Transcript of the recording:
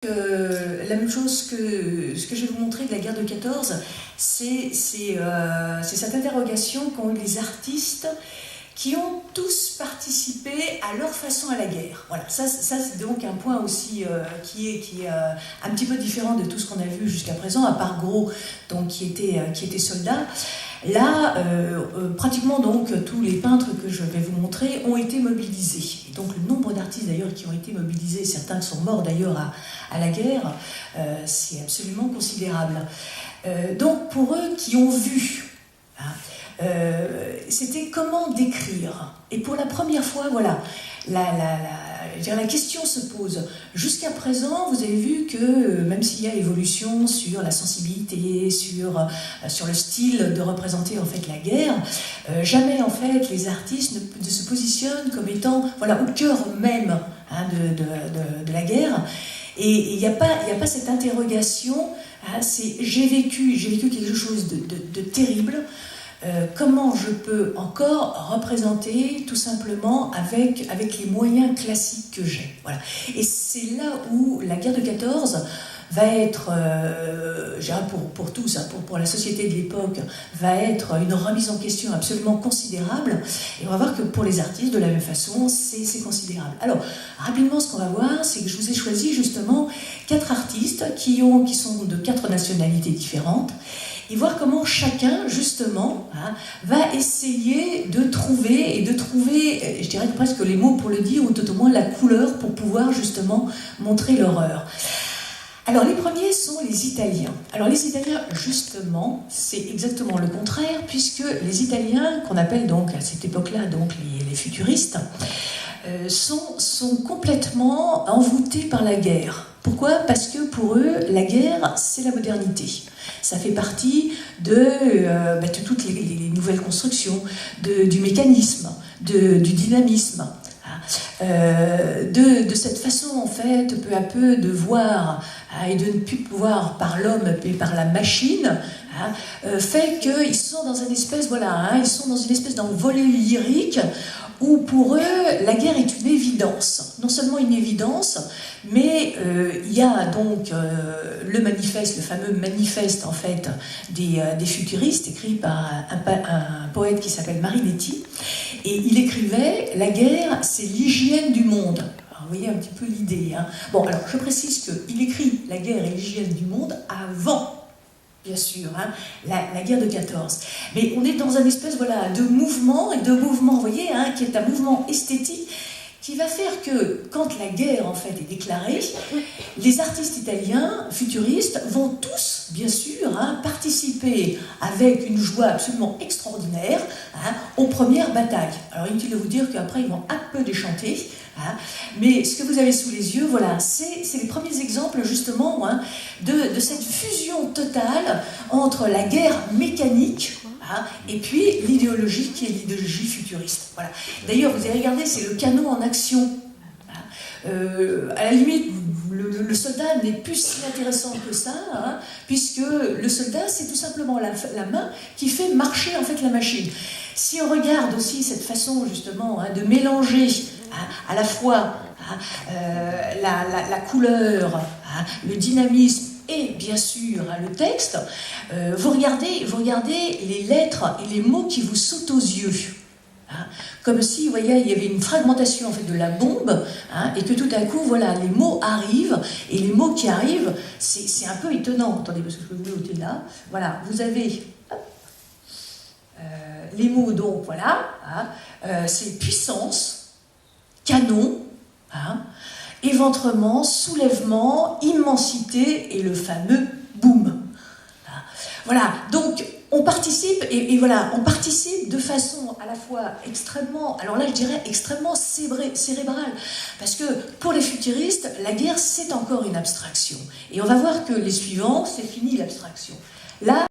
La même chose que ce que je vais vous montrer de la guerre de 14, c'est cette interrogation qu'ont eu les artistes qui ont tous participé à leur façon à la guerre. Voilà, ça c'est donc un point aussi qui est un petit peu différent de tout ce qu'on a vu jusqu'à présent, à part Gros, donc, qui était soldat. Là, pratiquement donc tous les peintres que je vais vous montrer ont été mobilisés. Et donc le nombre d'artistes d'ailleurs qui ont été mobilisés, certains sont morts d'ailleurs à la guerre, c'est absolument considérable. Donc pour eux qui ont vu, c'était comment décrire. Et pour la première fois, voilà, la question se pose. Jusqu'à présent, vous avez vu que même s'il y a évolution sur la sensibilité, sur le style de représenter en fait la guerre, jamais en fait les artistes ne se positionnent comme étant voilà, au cœur même de la guerre. Et il n'y a pas cette interrogation, c'est j'ai vécu quelque chose de terrible. Comment je peux encore représenter tout simplement avec les moyens classiques que j'ai. Voilà. Et c'est là où la guerre de 14 va être, pour tous, pour la société de l'époque, va être une remise en question absolument considérable. Et on va voir que pour les artistes, de la même façon, c'est considérable. Alors, rapidement, ce qu'on va voir, c'est que je vous ai choisi justement 4 artistes qui sont de 4 nationalités différentes, et voir comment chacun, justement, va essayer de trouver, je dirais presque les mots pour le dire, ou tout au moins la couleur pour pouvoir justement montrer l'horreur. Alors les premiers sont les Italiens. Alors les Italiens, justement, c'est exactement le contraire, puisque les Italiens, qu'on appelle donc à cette époque-là donc les futuristes, sont complètement envoûtés par la guerre. Pourquoi? Parce que pour eux, la guerre, c'est la modernité. Ça fait partie de toutes les nouvelles constructions, du mécanisme, du dynamisme, de cette façon, en fait, peu à peu, de voir et de ne plus voir par l'homme et par la machine, fait qu'ils sont dans une espèce, ils sont dans une espèce d'envolée lyrique où pour eux, la guerre est une évidence. Non seulement une évidence, mais il y a donc le manifeste, le fameux manifeste en fait des futuristes, écrit par un poète qui s'appelle Marinetti, et il écrivait « La guerre, c'est l'hygiène du monde ». Alors, vous voyez un petit peu l'idée. Bon, alors je précise qu'il écrit « La guerre est l'hygiène du monde » avant, bien sûr, la guerre de 14. Mais on est dans un espèce de mouvement, vous voyez, qui est un mouvement esthétique qui va faire que, quand la guerre en fait est déclarée, les artistes italiens futuristes vont tous, bien sûr, participer avec une joie absolument extraordinaire aux premières batailles. Alors inutile de vous dire qu'après ils vont un peu déchanter, mais ce que vous avez sous les yeux, voilà, c'est les premiers exemples justement de cette fusion totale entre la guerre mécanique et puis l'idéologie qui est l'idéologie futuriste. Voilà. D'ailleurs, vous avez regardé, c'est le canon en action. À la limite, le soldat n'est plus si intéressant que ça, puisque le soldat, c'est tout simplement la main qui fait marcher en fait la machine. Si on regarde aussi cette façon justement de mélanger à la fois la couleur, le dynamisme, et bien sûr le texte, vous regardez les lettres et les mots qui vous sautent aux yeux. Comme si, vous voyez, il y avait une fragmentation en fait de la bombe, et que tout à coup, voilà, les mots arrivent, et les mots qui arrivent, c'est un peu étonnant. Attendez, parce que je vais vous noter là. Voilà, vous avez les mots, donc, voilà, c'est puissance, canon, éventrement, soulèvement, immensité et le fameux boom. Voilà, donc on participe, et voilà, on participe de façon à la fois extrêmement, alors là je dirais extrêmement cérébrale, parce que pour les futuristes, la guerre c'est encore une abstraction. Et on va voir que les suivants, c'est fini l'abstraction. Là,